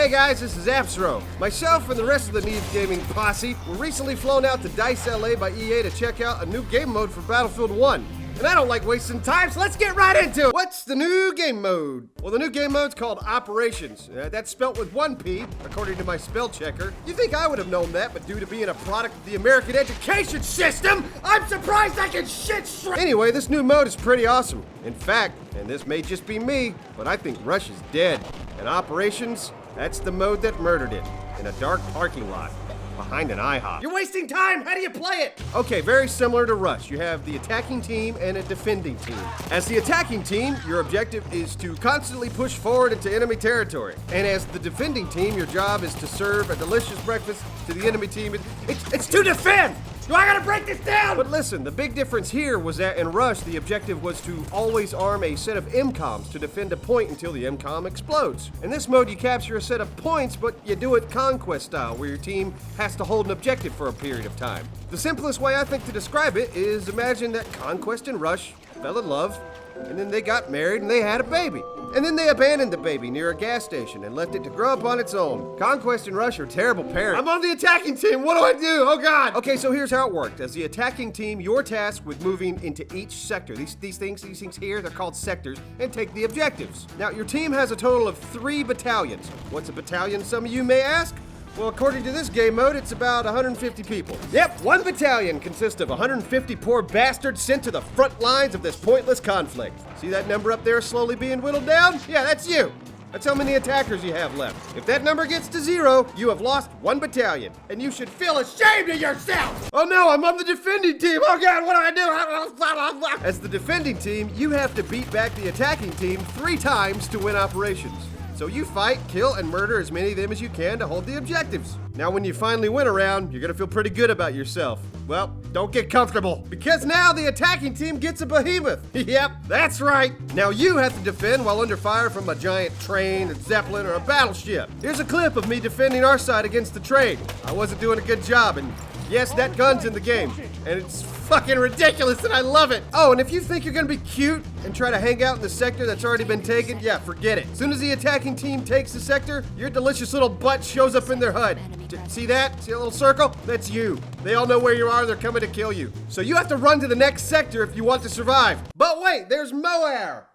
Hey guys, this is Absro. Myself and the rest of the Neebs gaming posse were recently flown out to DICE LA by EA to check out a new game mode for Battlefield 1. And I don't like wasting time, so let's get right into it. What's the new game mode? Well, the new game mode's called Operations. That's spelt with one P, according to my spell checker. You think I would have known that, but due to being a product of the American education system, I'm surprised I can shit straight. Anyway, this new mode is pretty awesome. In fact, and this may just be me, but I think Rush is dead. And Operations, that's the mode that murdered it, in a dark parking lot. Behind an IHOP. You're wasting time! How do you play it? Okay, very similar to Rush. You have the attacking team and a defending team. As the attacking team, your objective is to constantly push forward into enemy territory. And as the defending team, your job is to serve a delicious breakfast to the enemy team. It's to defend! Do I gotta break this down? But listen, the big difference here was that in Rush, the objective was to always arm a set of MCOMs to defend a point until the MCOM explodes. In this mode, you capture a set of points, but you do it conquest style, where your team has to hold an objective for a period of time. The simplest way I think to describe it is imagine that Conquest and Rush fell in love, and then they got married and they had a baby. And then they abandoned the baby near a gas station and left it to grow up on its own. Conquest and Rush are terrible parents. I'm on the attacking team, what do I do? Oh God! Okay, so here's how it worked. As the attacking team, you're tasked with moving into each sector. These things here, they're called sectors, and take the objectives. Now, your team has a total of 3 battalions. What's a battalion, some of you may ask? Well, according to this game mode, it's about 150 people. Yep, one battalion consists of 150 poor bastards sent to the front lines of this pointless conflict. See that number up there slowly being whittled down? Yeah, that's you. That's how many attackers you have left. If that number gets to 0, you have lost 1 battalion, and you should feel ashamed of yourself! Oh no, I'm on the defending team! Oh God, what do I do? As the defending team, you have to beat back the attacking team 3 times to win operations. So you fight, kill, and murder as many of them as you can to hold the objectives. Now when you finally win a round, you're gonna feel pretty good about yourself. Well, don't get comfortable, because now the attacking team gets a behemoth. Yep, that's right. Now you have to defend while under fire from a giant train, a zeppelin, or a battleship. Here's a clip of me defending our side against the train. I wasn't doing a good job, and yes, that gun's in the game, and it's fucking ridiculous and I love it. Oh, and if you think you're gonna be cute and try to hang out in the sector that's already been taken, yeah, forget it. As soon as the attacking team takes the sector, your delicious little butt shows up in their HUD. See that? See a little circle? That's you. They all know where you are, they're coming to kill you. So you have to run to the next sector if you want to survive. But wait, there's Moar.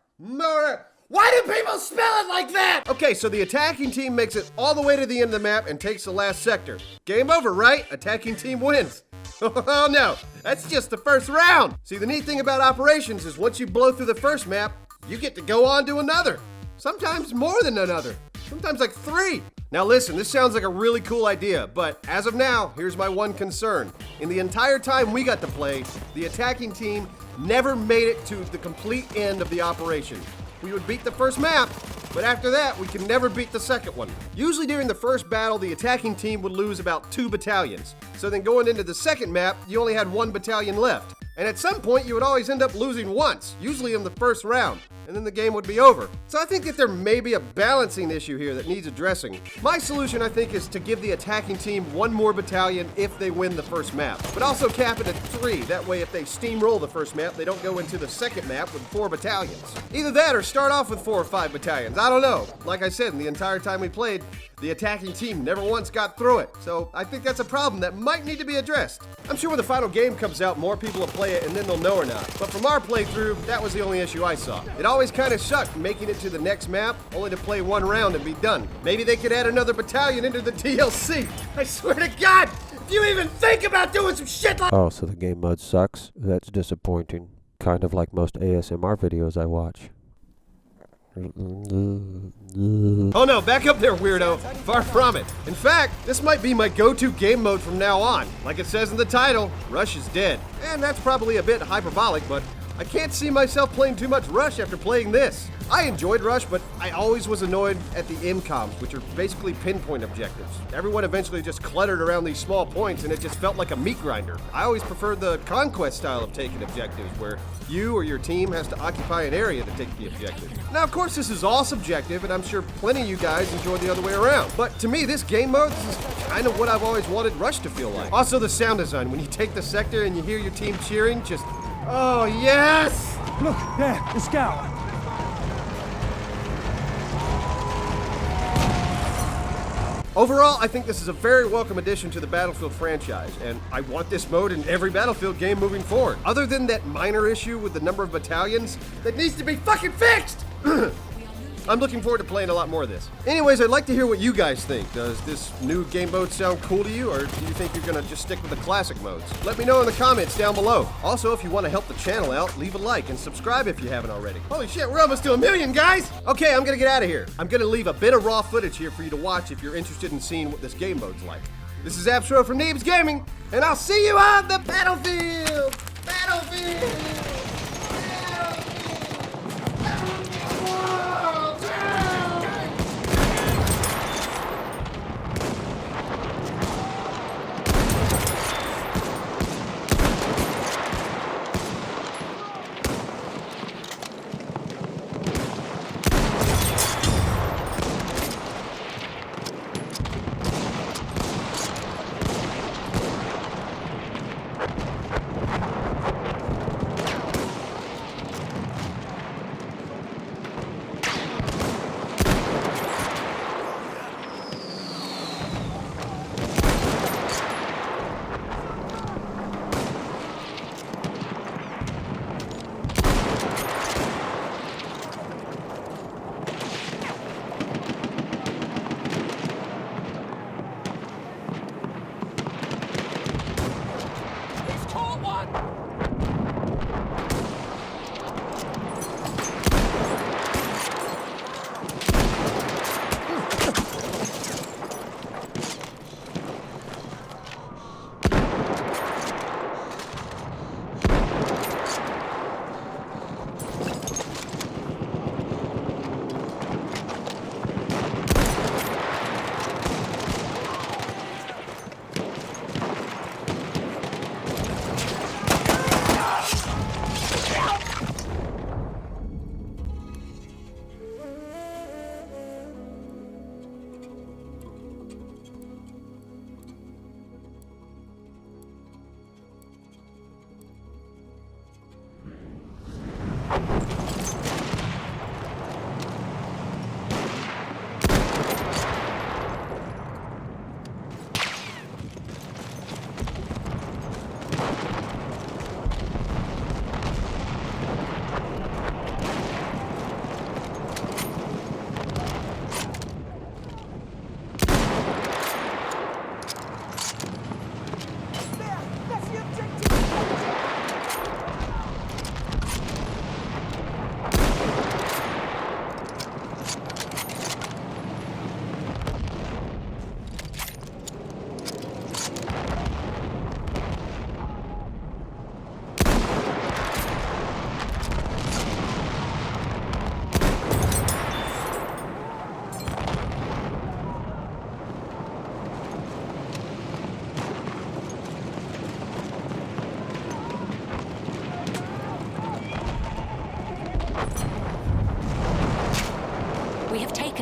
Why do people spell it like that? Okay, so the attacking team makes it all the way to the end of the map and takes the last sector. Game over, right? Attacking team wins. Oh no, that's just the first round. See, the neat thing about Operations is once you blow through the first map, you get to go on to another. Sometimes more than another. Sometimes like 3. Now listen, this sounds like a really cool idea, but as of now, here's my one concern. In the entire time we got to play, the attacking team never made it to the complete end of the operation. We would beat the first map, but after that, we can never beat the second one. Usually during the first battle, the attacking team would lose about 2 battalions. So then going into the second map, you only had 1 battalion left. And at some point, you would always end up losing once, usually in the first round, and then the game would be over. So I think that there may be a balancing issue here that needs addressing. My solution, I think, is to give the attacking team 1 more battalion if they win the first map, but also cap it at 3. That way, if they steamroll the first map, they don't go into the second map with 4 battalions. Either that or start off with 4 or 5 battalions. I don't know. Like I said, in the entire time we played, the attacking team never once got through it. So I think that's a problem that might need to be addressed. I'm sure when the final game comes out, more people will play it and then they'll know or not. But from our playthrough, that was the only issue I saw. It always kind of sucked making it to the next map, only to play 1 round and be done. Maybe they could add another battalion into the DLC. I swear to God, if you even think about doing some shit like— Oh, so the game mode sucks? That's disappointing. Kind of like most ASMR videos I watch. Oh no, back up there, weirdo. Far from it. In fact, this might be my go-to game mode from now on. Like it says in the title, Rush is dead. And that's probably a bit hyperbolic, but I can't see myself playing too much Rush after playing this. I enjoyed Rush, but I always was annoyed at the MCOMs, which are basically pinpoint objectives. Everyone eventually just cluttered around these small points, and it just felt like a meat grinder. I always preferred the conquest style of taking objectives, where you or your team has to occupy an area to take the objective. Now, of course, this is all subjective, and I'm sure plenty of you guys enjoy the other way around. But to me, this game mode is kind of what I've always wanted Rush to feel like. Also, the sound design. When you take the sector and you hear your team cheering, just, oh, yes! Look, there, the scout. Overall, I think this is a very welcome addition to the Battlefield franchise, and I want this mode in every Battlefield game moving forward. Other than that minor issue with the number of battalions that needs to be fucking fixed! I'm looking forward to playing a lot more of this. Anyways, I'd like to hear what you guys think. Does this new game mode sound cool to you, or do you think you're gonna just stick with the classic modes? Let me know in the comments down below. Also, if you want to help the channel out, leave a like and subscribe if you haven't already. Holy shit, we're almost to 1 million, guys! Okay, I'm gonna get out of here. I'm gonna leave a bit of raw footage here for you to watch if you're interested in seeing what this game mode's like. This is Abstro from Neebs Gaming, and I'll see you on the battlefield! Battlefield!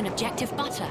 Objective butter.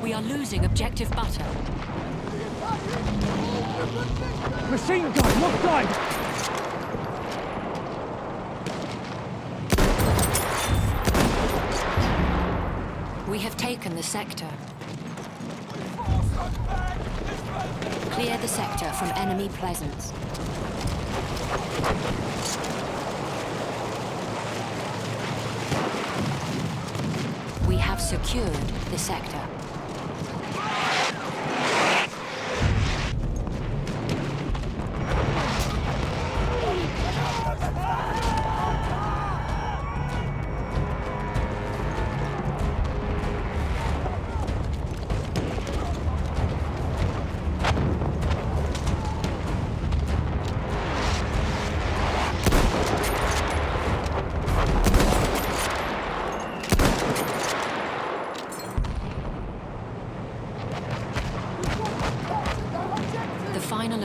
We are losing objective butter. Machine gun, what side? We have taken the sector. Clear the sector from enemy presence. We have secured the sector.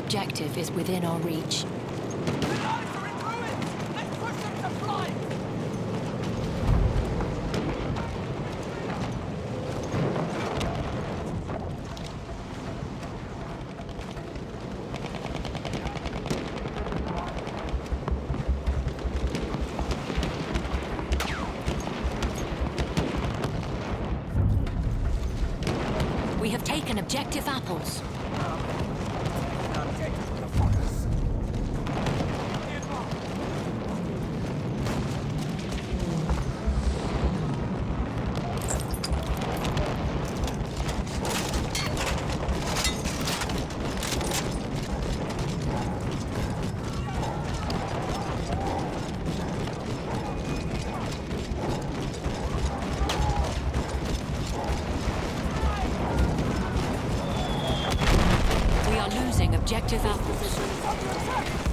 objective is within our reach. The lives are in ruins! Let's push them to flight! We have taken objective apples. We are losing objective apples.